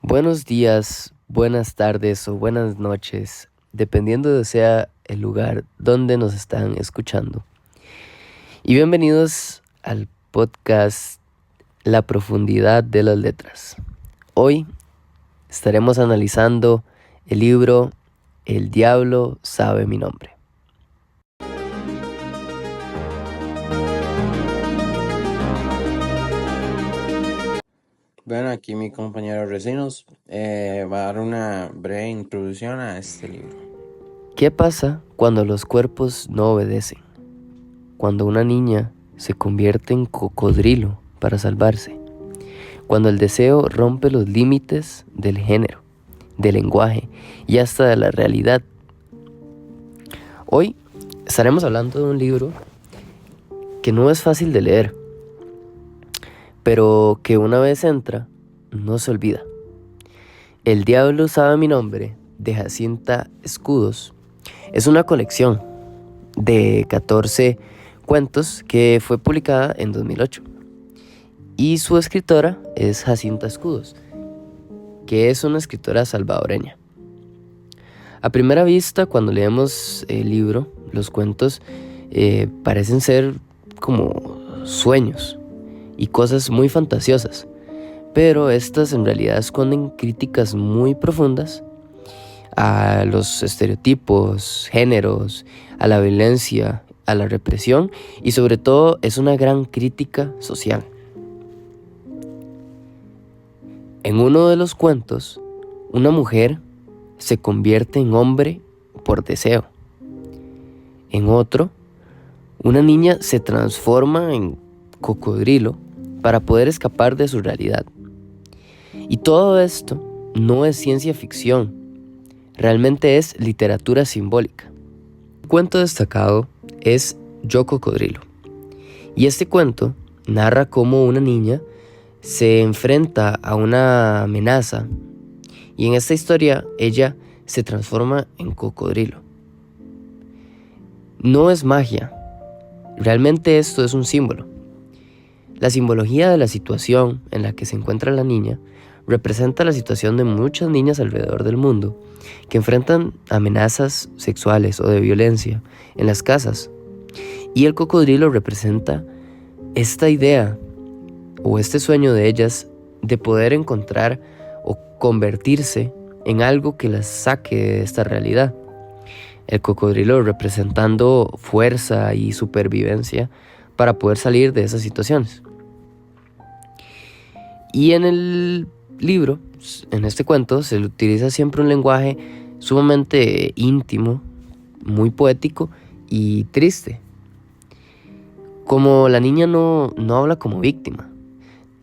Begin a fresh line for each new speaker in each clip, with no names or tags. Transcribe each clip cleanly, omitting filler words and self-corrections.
Buenos días, buenas tardes o buenas noches, dependiendo de sea el lugar donde nos están escuchando. Y bienvenidos al podcast La profundidad de las letras. Hoy estaremos analizando el libro El diablo sabe mi nombre.
Bueno, aquí mi compañero Recinos va a dar una breve introducción a este libro.
¿Qué pasa cuando los cuerpos no obedecen? Cuando una niña se convierte en cocodrilo para salvarse. Cuando el deseo rompe los límites del género, del lenguaje y hasta de la realidad. Hoy estaremos hablando de un libro que no es fácil de leer, pero que una vez entra, no se olvida. El diablo sabe mi nombre, de Jacinta Escudos, es una colección de 14 cuentos que fue publicada en 2008. Y su escritora es Jacinta Escudos, que es una escritora salvadoreña. A primera vista, cuando leemos el libro, los cuentos parecen ser como sueños y cosas muy fantasiosas, pero estas en realidad esconden críticas muy profundas a los estereotipos, géneros, a la violencia, a la represión y sobre todo es una gran crítica social. En uno de los cuentos, una mujer se convierte en hombre por deseo. En otro, una niña se transforma en cocodrilo para poder escapar de su realidad. Y todo esto no es ciencia ficción, realmente es literatura simbólica. Un cuento destacado es Yo Cocodrilo. Y este cuento narra cómo una niña se enfrenta a una amenaza y en esta historia ella se transforma en cocodrilo. No es magia, realmente esto es un símbolo. La simbología de la situación en la que se encuentra la niña representa la situación de muchas niñas alrededor del mundo que enfrentan amenazas sexuales o de violencia en las casas. Y el cocodrilo representa esta idea o este sueño de ellas de poder encontrar o convertirse en algo que las saque de esta realidad. El cocodrilo representando fuerza y supervivencia para poder salir de esas situaciones. Y en el libro, en este cuento, se utiliza siempre un lenguaje sumamente íntimo, muy poético y triste. Como la niña no habla como víctima,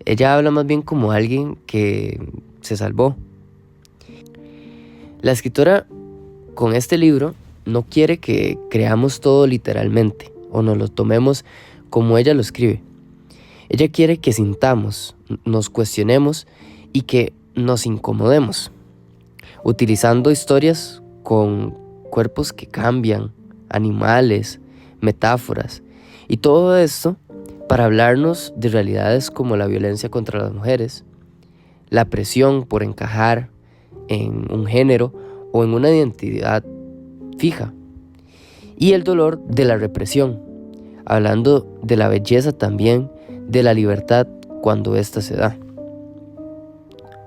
ella habla más bien como alguien que se salvó. La escritora con este libro no quiere que creamos todo literalmente o nos lo tomemos como ella lo escribe. Ella quiere que sintamos, nos cuestionemos y que nos incomodemos, utilizando historias con cuerpos que cambian, animales, metáforas y todo esto para hablarnos de realidades como la violencia contra las mujeres, la presión por encajar en un género o en una identidad fija y el dolor de la represión, hablando de la belleza también de la libertad cuando ésta se da.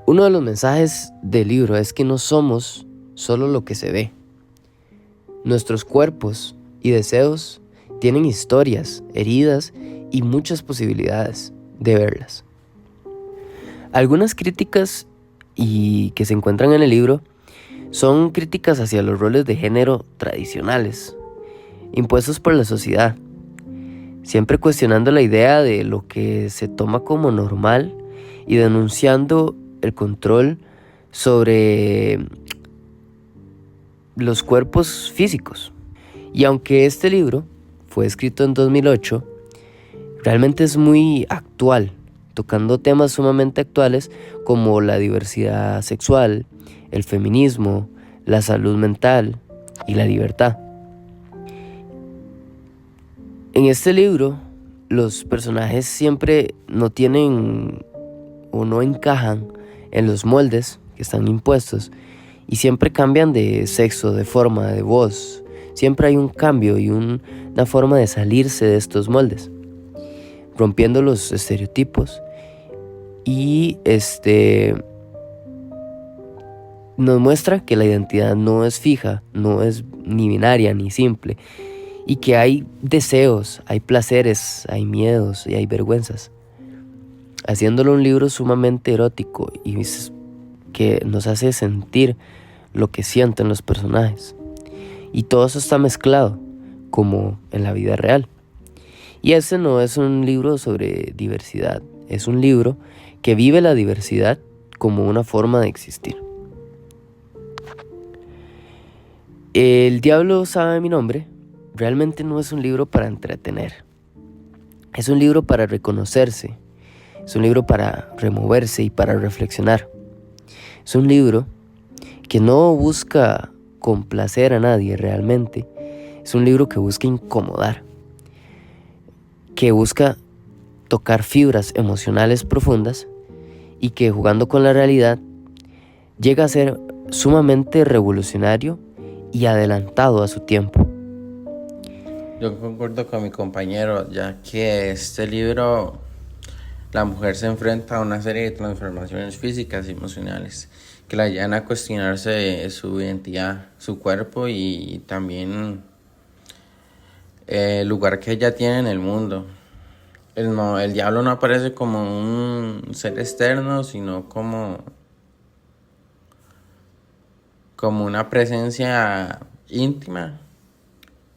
Uno de los mensajes del libro es que no somos solo lo que se ve. Nuestros cuerpos y deseos tienen historias, heridas y muchas posibilidades de verlas. Algunas críticas que se encuentran en el libro son críticas hacia los roles de género tradicionales, impuestos por la sociedad, siempre cuestionando la idea de lo que se toma como normal y denunciando el control sobre los cuerpos físicos. Y aunque este libro fue escrito en 2008, realmente es muy actual, tocando temas sumamente actuales como la diversidad sexual, el feminismo, la salud mental y la libertad. En este libro, los personajes siempre no tienen o no encajan en los moldes que están impuestos y siempre cambian de sexo, de forma, de voz. Siempre hay un cambio y una forma de salirse de estos moldes, rompiendo los estereotipos y nos muestra que la identidad no es fija, no es ni binaria ni simple, y que hay deseos, hay placeres, hay miedos y hay vergüenzas, haciéndolo un libro sumamente erótico y que nos hace sentir lo que sienten los personajes. Y todo eso está mezclado, como en la vida real. Y ese no es un libro sobre diversidad, es un libro que vive la diversidad como una forma de existir. El diablo sabe mi nombre realmente no es un libro para entretener, es un libro para reconocerse, es un libro para removerse y para reflexionar. Es un libro que no busca complacer a nadie realmente, es un libro que busca incomodar, que busca tocar fibras emocionales profundas y que, jugando con la realidad, llega a ser sumamente revolucionario y adelantado a su tiempo.
Yo concuerdo con mi compañero, ya que este libro, la mujer se enfrenta a una serie de transformaciones físicas y emocionales que la llevan a cuestionarse su identidad, su cuerpo y también el lugar que ella tiene en el mundo. El diablo no aparece como un ser externo, sino como una presencia íntima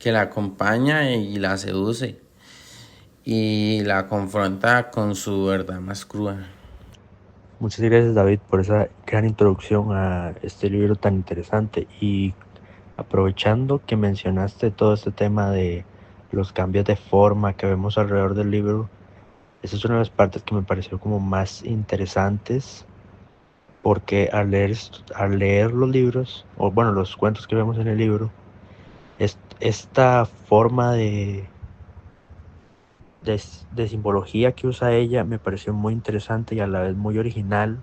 que la acompaña y la seduce y la confronta con su verdad más cruda.
Muchas gracias, David, por esa gran introducción a este libro tan interesante. Y aprovechando que mencionaste todo este tema de los cambios de forma que vemos alrededor del libro, esa es una de las partes que me pareció como más interesantes, porque al leer los libros, o bueno, los cuentos que vemos en el libro, esta forma de simbología que usa ella me pareció muy interesante y a la vez muy original,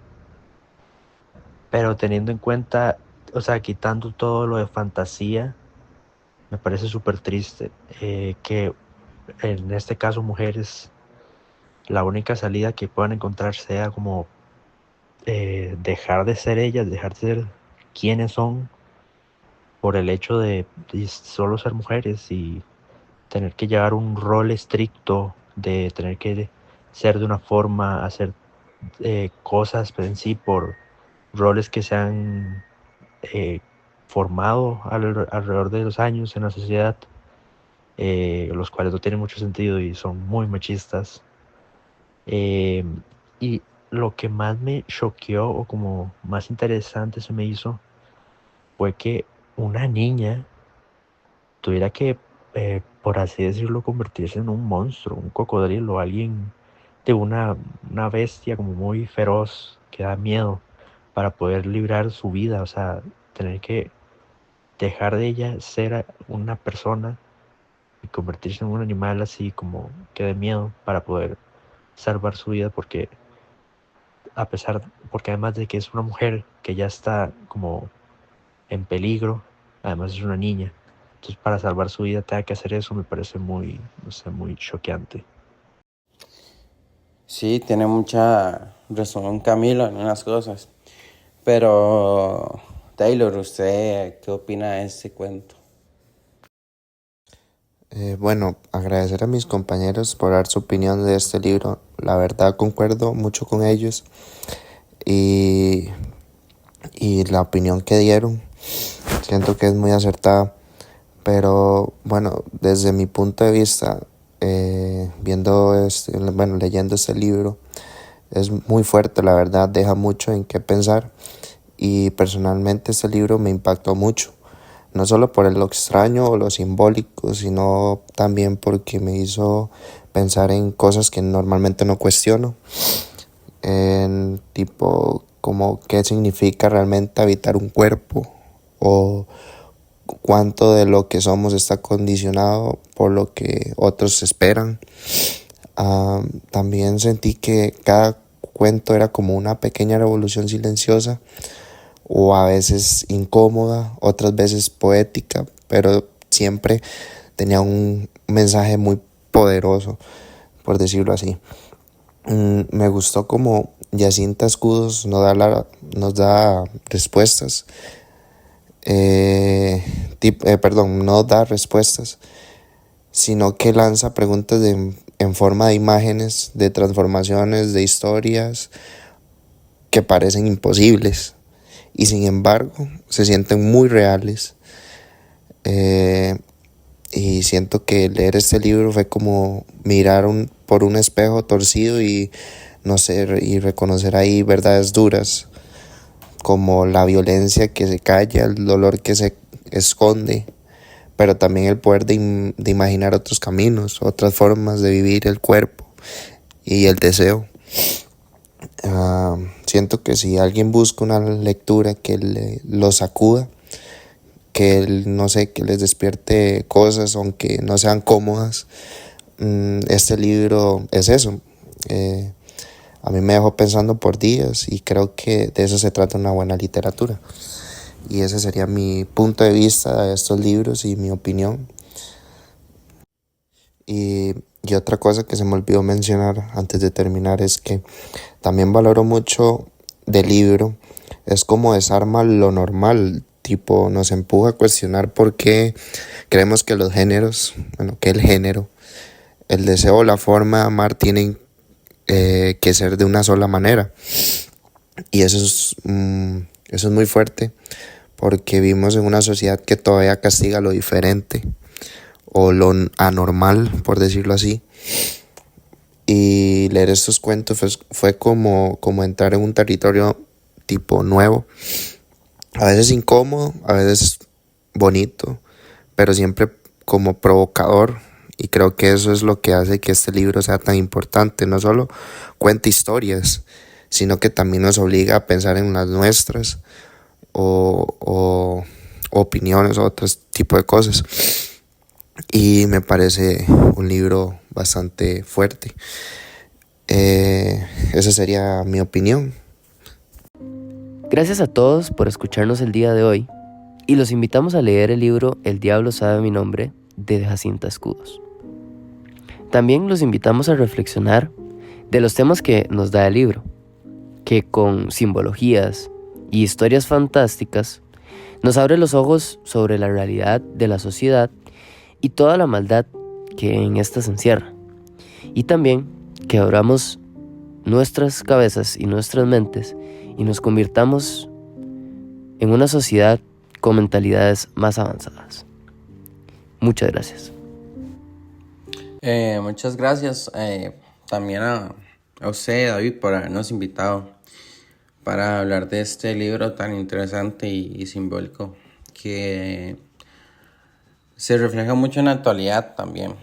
pero teniendo en cuenta, o sea, quitando todo lo de fantasía, me parece súper triste que en este caso mujeres, la única salida que puedan encontrar sea como dejar de ser ellas, dejar de ser quienes son por el hecho de solo ser mujeres y tener que llevar un rol estricto, de tener que ser de una forma, hacer cosas en sí por roles que se han formado alrededor de los años en la sociedad, los cuales no tienen mucho sentido y son muy machistas. Eh, y lo que más me choqueó o como más interesante se me hizo fue que una niña tuviera que, por así decirlo, convertirse en un monstruo, un cocodrilo, alguien de una bestia como muy feroz que da miedo para poder librar su vida, o sea, tener que dejar de ella ser una persona y convertirse en un animal así como que de miedo para poder salvar su vida porque además de que es una mujer que ya está como en peligro, además es una niña, entonces para salvar su vida tenga que hacer eso me parece muy, no sé, muy choqueante.
Sí, tiene mucha razón Camilo en unas cosas, pero Taylor, ¿usted qué opina de este cuento?
Bueno, agradecer a mis compañeros por dar su opinión de este libro. La verdad concuerdo mucho con ellos y, y la opinión que dieron siento que es muy acertada. Pero bueno, desde mi punto de vista, leyendo este libro, es muy fuerte, la verdad, deja mucho en qué pensar y personalmente este libro me impactó mucho. No solo por lo extraño o lo simbólico, sino también porque me hizo pensar en cosas que normalmente no cuestiono. En tipo, como qué significa realmente habitar un cuerpo o cuánto de lo que somos está condicionado por lo que otros esperan. También sentí que cada cuento era como una pequeña revolución silenciosa o a veces incómoda, otras veces poética, pero siempre tenía un mensaje muy poderoso, por decirlo así. Me gustó como Yacinta Escudos nos da respuestas, no da respuestas, sino que lanza preguntas en forma de imágenes, de transformaciones, de historias que parecen imposibles y sin embargo se sienten muy reales. Y siento que leer este libro fue como mirar por un espejo torcido y no sé, y reconocer ahí verdades duras, como la violencia que se calla, el dolor que se esconde, pero también el poder de imaginar otros caminos, otras formas de vivir el cuerpo y el deseo. Siento que si alguien busca una lectura que lo sacuda, no sé, que les despierte cosas aunque no sean cómodas, este libro es eso. A mí me dejó pensando por días y creo que de eso se trata una buena literatura. Y ese sería mi punto de vista de estos libros y mi opinión. Y otra cosa que se me olvidó mencionar antes de terminar es que también valoro mucho del libro, es como desarma lo normal, tipo nos empuja a cuestionar por qué creemos que los géneros, que el género, el deseo o la forma de amar tienen que ser de una sola manera. Y eso es muy fuerte porque vivimos en una sociedad que todavía castiga lo diferente o lo anormal, por decirlo así. Y leer estos cuentos fue como entrar en un territorio tipo nuevo, a veces incómodo, a veces bonito, pero siempre como provocador. Y creo que eso es lo que hace que este libro sea tan importante. No solo cuenta historias, sino que también nos obliga a pensar en las nuestras o opiniones o otro tipo de cosas. Y me parece un libro bastante fuerte. Esa sería mi opinión.
Gracias a todos por escucharnos el día de hoy y los invitamos a leer el libro El diablo sabe mi nombre de Yacinta Escudos. También los invitamos a reflexionar de los temas que nos da el libro, que con simbologías y historias fantásticas nos abre los ojos sobre la realidad de la sociedad y toda la maldad que en esta se encierra. Y también que abramos nuestras cabezas y nuestras mentes y nos convirtamos en una sociedad con mentalidades más avanzadas. Muchas gracias.
Muchas gracias también a usted, David, por habernos invitado para hablar de este libro tan interesante y simbólico que se refleja mucho en la actualidad también.